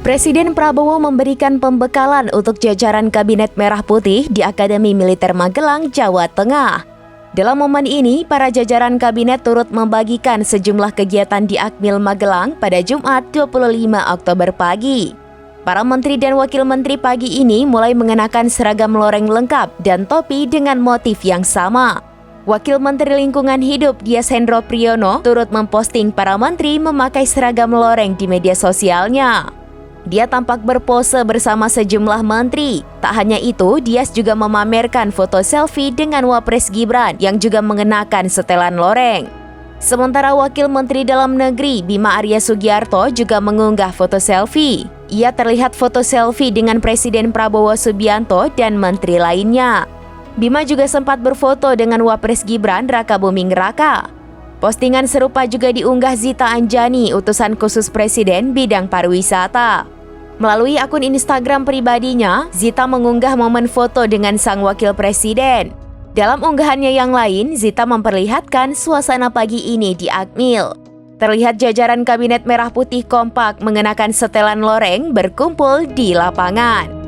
Presiden Prabowo memberikan pembekalan untuk jajaran Kabinet Merah Putih di Akademi Militer Magelang, Jawa Tengah. Dalam momen ini, para jajaran kabinet turut membagikan sejumlah kegiatan di Akmil Magelang pada Jumat 25 Oktober pagi. Para menteri dan wakil menteri pagi ini mulai mengenakan seragam loreng lengkap dan topi dengan motif yang sama. Wakil Menteri Lingkungan Hidup Dias Hendro Priyono turut memposting para menteri memakai seragam loreng di media sosialnya. Dia tampak berpose bersama sejumlah menteri. Tak hanya itu, Dias juga memamerkan foto selfie dengan Wapres Gibran yang juga mengenakan setelan loreng. Sementara Wakil Menteri Dalam Negeri Bima Arya Sugiarto juga mengunggah foto selfie. Ia terlihat foto selfie dengan Presiden Prabowo Subianto dan menteri lainnya. Bima juga sempat berfoto dengan Wapres Gibran Raka Buming Raka. Postingan serupa juga diunggah Zita Anjani, utusan khusus Presiden bidang pariwisata. Melalui akun Instagram pribadinya, Zita mengunggah momen foto dengan sang wakil presiden. Dalam unggahannya yang lain, Zita memperlihatkan suasana pagi ini di Akmil. Terlihat jajaran Kabinet Merah Putih kompak mengenakan setelan loreng berkumpul di lapangan.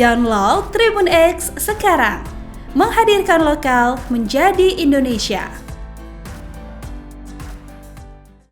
Download Tribun X sekarang, menghadirkan lokal menjadi Indonesia.